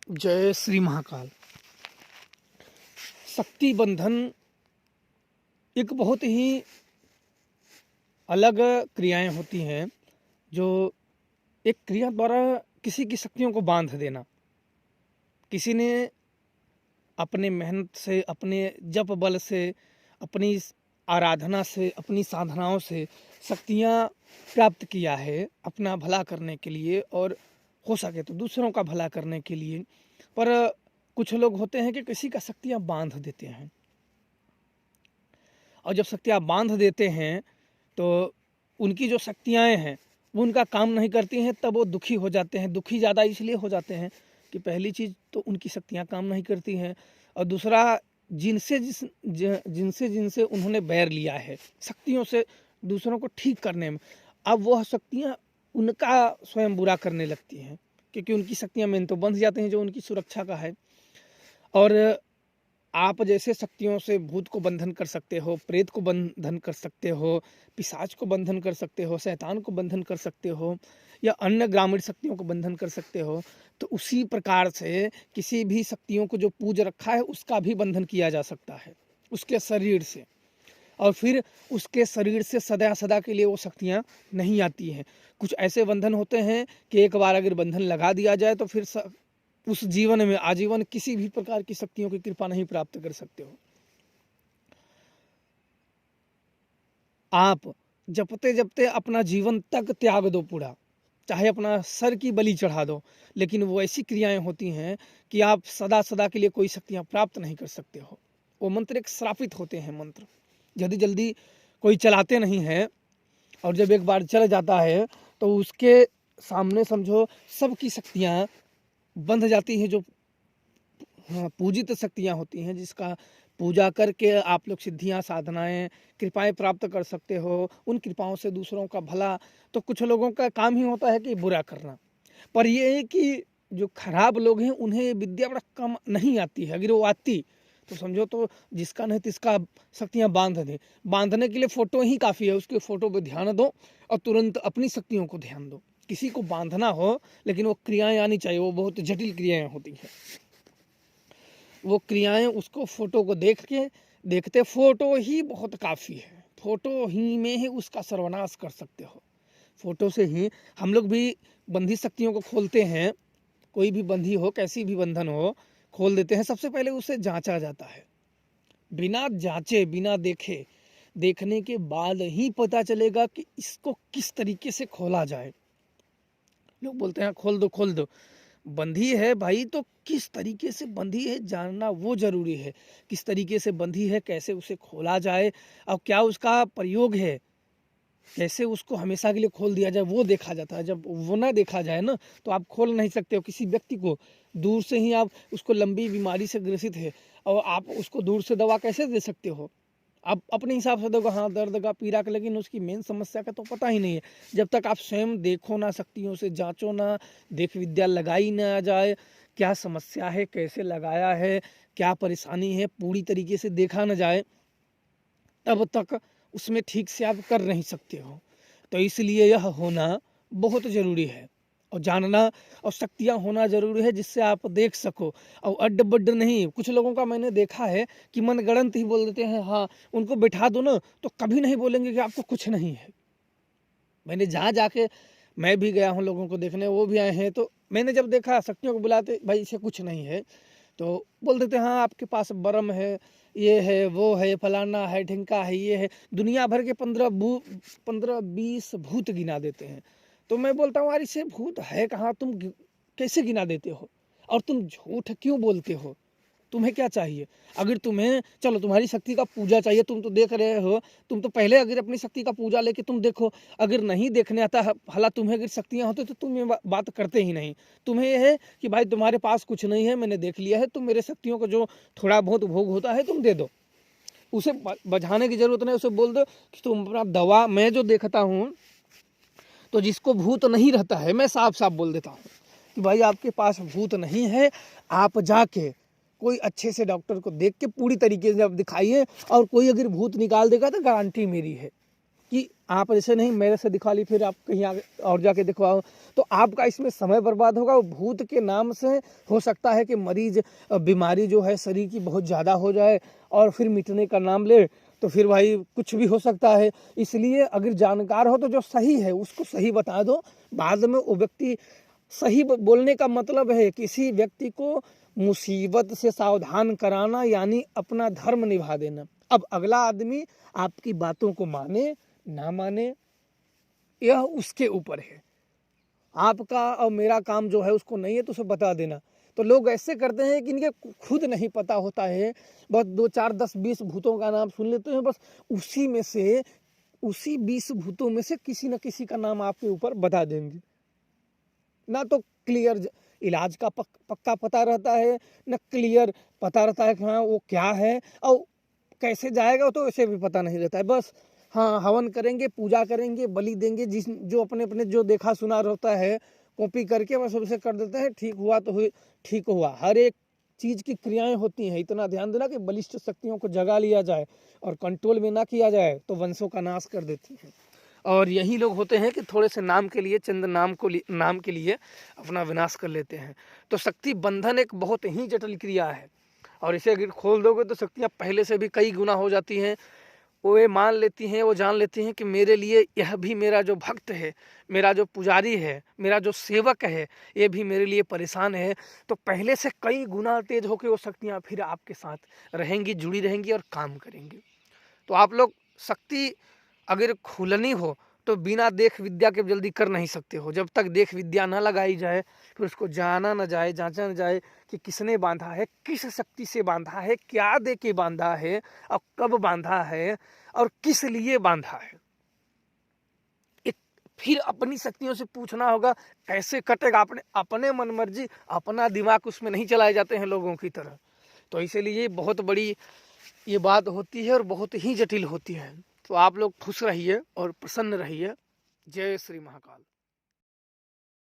जय श्री महाकाल। शक्ति बंधन एक बहुत ही अलग क्रियाएं होती हैं जो एक क्रिया द्वारा किसी की शक्तियों को बांध देना। किसी ने अपने मेहनत से, अपने जप बल से, अपनी आराधना से, अपनी साधनाओं से शक्तियां प्राप्त किया है अपना भला करने के लिए और हो सके तो दूसरों का भला करने के लिए। पर कुछ लोग होते हैं कि किसी का शक्तियां बांध देते हैं, और जब शक्तियां बांध देते हैं तो उनकी जो शक्तियां हैं वो उनका काम नहीं करती हैं, तब वो दुखी हो जाते हैं। दुखी ज़्यादा इसलिए हो जाते हैं कि पहली चीज़ तो उनकी शक्तियां काम नहीं करती हैं, और दूसरा जिनसे उन्होंने बैर लिया है शक्तियों से दूसरों को ठीक करने में, अब वह शक्तियां उनका स्वयं बुरा करने लगती हैं, क्योंकि उनकी शक्तियां मेन तो बंध जाती हैं जो उनकी सुरक्षा का है। और आप जैसे शक्तियों से भूत को बंधन कर सकते हो, प्रेत को बंधन कर सकते हो, पिशाच को बंधन कर सकते हो, शैतान को बंधन कर सकते हो, या अन्य ग्रामीण शक्तियों को बंधन कर सकते हो, तो उसी प्रकार से किसी भी शक्तियों को जो पूज रखा है उसका भी बंधन किया जा सकता है उसके शरीर से। और फिर उसके शरीर से सदा सदा के लिए वो शक्तियाँ नहीं आती हैं। कुछ ऐसे बंधन होते हैं कि एक बार अगर बंधन लगा दिया जाए तो फिर उस जीवन में आजीवन किसी भी प्रकार की शक्तियों की कृपा नहीं प्राप्त कर सकते हो। आप जपते जपते अपना जीवन तक त्याग दो पूरा, चाहे अपना सर की बलि चढ़ा दो, लेकिन वो ऐसी क्रियाएं होती हैं कि आप सदा सदा के लिए कोई शक्तियां प्राप्त नहीं कर सकते हो। वो मंत्र एक श्रापित होते हैं मंत्र, जल्दी जल्दी कोई चलाते नहीं है, और जब एक बार चल जाता है तो उसके सामने समझो सबकी शक्तियां बंध जाती हैं। जो पूजित शक्तियां होती हैं, जिसका पूजा करके आप लोग सिद्धियां, साधनाएं, कृपाएं प्राप्त कर सकते हो, उन कृपाओं से दूसरों का भला। तो कुछ लोगों का काम ही होता है कि बुरा करना, पर ये है कि जो खराब लोग हैं उन्हें विद्या बड़ा कम नहीं आती है। अगर वो आती तो समझो तो जिसका नहीं तिसका शक्तियां बांध दे। बांधने के लिए फोटो ही काफ़ी है, उसके फोटो पे ध्यान दो और तुरंत अपनी शक्तियों को ध्यान दो। किसी को बांधना हो लेकिन वो क्रियाएं आनी चाहिए, वो बहुत जटिल क्रियाएं होती हैं। वो क्रियाएं उसको फोटो को देखते फोटो ही बहुत काफ़ी है, फोटो ही में ही उसका सर्वनाश कर सकते हो। फोटो से ही हम लोग भी बंधी शक्तियों को खोलते हैं। कोई भी बंधी हो, कैसी भी बंधन हो, खोल देते हैं। सबसे पहले उसे जांचा जाता है, बिना जांचे बिना देखे, देखने के बाद ही पता चलेगा कि इसको किस तरीके से खोला जाए। लोग बोलते हैं खोल दो खोल दो, बंधी है भाई तो किस तरीके से बंधी है जानना वो जरूरी है। किस तरीके से बंधी है, कैसे उसे खोला जाए, और क्या उसका प्रयोग है, कैसे उसको हमेशा के लिए खोल दिया जाए, वो देखा जाता है। जब वो ना देखा जाए ना तो आप खोल नहीं सकते हो। किसी व्यक्ति को दूर से ही आप उसको लंबी बीमारी से ग्रसित है और आप उसको दूर से दवा कैसे दे सकते हो? आप अपने हिसाब से दोगे, हाँ दर्द का पीड़ा का, लेकिन उसकी मेन समस्या का तो पता ही नहीं है। जब तक आप स्वयं देखो ना, शक्तियों से जांचो ना, देख विद्या लगाई ना जाए, क्या समस्या है, कैसे लगाया है, क्या परेशानी है, पूरी तरीके से देखा ना जाए, तब तक उसमें ठीक से आप कर नहीं सकते हो। तो इसलिए यह होना बहुत ज़रूरी है, और जानना और शक्तियाँ होना ज़रूरी है, जिससे आप देख सको। और अड्ड बड्ड नहीं। कुछ लोगों का मैंने देखा है कि मनगढ़ंत ही बोल देते हैं। हाँ, उनको बैठा दो ना तो कभी नहीं बोलेंगे कि आपको कुछ नहीं है। मैंने जहाँ जाके, मैं भी गया हूँ लोगों को देखने, वो भी आए हैं, तो मैंने जब देखा शक्तियों को बुलाते, भाई इसे कुछ नहीं है, तो बोल देते हाँ आपके पास बरम है, ये है, वो है, फलाना है, ढिंका है, ये है। दुनिया भर के 15-20 भूत गिना देते हैं। तो मैं बोलता हूँ यार इसे भूत है कहाँ, तुम कैसे गिना देते हो, और तुम झूठ क्यों बोलते हो? तुम्हें क्या चाहिए? अगर तुम्हें, चलो तुम्हारी शक्ति का पूजा चाहिए, तुम तो देख रहे हो, तुम तो पहले अगर अपनी शक्ति का पूजा लेके तुम देखो। अगर नहीं देखने आता, हालांकि तुम्हें अगर शक्तियाँ होती तो तुम ये बात करते ही नहीं। तुम्हें यह है कि भाई तुम्हारे पास कुछ नहीं है, मैंने देख लिया है, तुम मेरे शक्तियों को जो थोड़ा बहुत भोग होता है तुम दे दो। उसे बझाने की जरूरत नहीं, उसे बोल दो कि तुम अपना दवा, मैं जो देखता हूँ तो जिसको भूत नहीं रहता है, मैं साफ साफ बोल देता हूँ कि भाई आपके पास भूत नहीं है, आप जाके कोई अच्छे से डॉक्टर को देख के पूरी तरीके से आप दिखाइए, और कोई अगर भूत निकाल देगा तो गारंटी मेरी है। कि आप ऐसे नहीं मेरे से दिखा ली फिर आप कहीं आगे और जाके दिखवाओ, तो आपका इसमें समय बर्बाद होगा। वो भूत के नाम से हो सकता है कि मरीज बीमारी जो है शरीर की बहुत ज़्यादा हो जाए और फिर मिटने का नाम ले, तो फिर भाई कुछ भी हो सकता है। इसलिए अगर जानकार हो तो जो सही है उसको सही बता दो, बाद में वो व्यक्ति सही बोलने का मतलब है किसी व्यक्ति को मुसीबत से सावधान कराना, यानी अपना धर्म निभा देना। अब अगला आदमी आपकी बातों को माने ना माने यह उसके ऊपर है, आपका और मेरा काम जो है उसको नहीं है तो उसे बता देना। तो लोग ऐसे करते हैं कि इनके खुद नहीं पता होता है, बस 2 4 10 20 भूतों का नाम सुन लेते हैं, बस उसी में से उसी 20 भूतों में से किसी न किसी का नाम आपके ऊपर बता देंगे। ना तो क्लियर इलाज का पक्का पता रहता है, न क्लियर पता रहता है कि हाँ वो क्या है और कैसे जाएगा, तो ऐसे भी पता नहीं रहता है। बस हाँ हवन करेंगे, पूजा करेंगे, बलि देंगे, जिस जो अपने अपने जो देखा सुना रहता है कॉपी करके बस उसे कर देते हैं, ठीक हुआ तो ठीक हुआ। हर एक चीज़ की क्रियाएं होती हैं, इतना ध्यान देना कि बलिष्ठ शक्तियों को जगा लिया जाए और कंट्रोल में ना किया जाए तो वंशों का नाश कर देती हैं। और यही लोग होते हैं कि थोड़े से नाम के लिए, चंद नाम के लिए अपना विनाश कर लेते हैं। तो शक्ति बंधन एक बहुत ही जटिल क्रिया है, और इसे अगर खोल दोगे तो शक्तियाँ पहले से भी कई गुना हो जाती हैं। वो ये मान लेती हैं, वो जान लेती हैं कि मेरे लिए यह भी मेरा जो भक्त है, मेरा जो पुजारी है, मेरा जो सेवक है, ये भी मेरे लिए परेशान है। तो पहले से कई गुना तेज होकर वो शक्तियाँ फिर आपके साथ रहेंगी, जुड़ी रहेंगी और काम करेंगी। तो आप लोग शक्ति अगर खुलनी हो तो बिना देख विद्या के जल्दी कर नहीं सकते हो। जब तक देख विद्या ना लगाई जाए, फिर उसको जाना न जाए, जांचा न जाए कि किसने बांधा है, किस शक्ति से बांधा है, क्या दे के बांधा है और कब बांधा है और किस लिए बांधा है। फिर अपनी शक्तियों से पूछना होगा कैसे कटेगा। अपने मन मर्जी, अपना दिमाग उसमें नहीं चलाए जाते हैं लोगों की तरह। तो इसीलिए बहुत बड़ी ये बात होती है और बहुत ही जटिल होती है। तो आप लोग खुश रहिए और प्रसन्न रहिए। जय श्री महाकाल।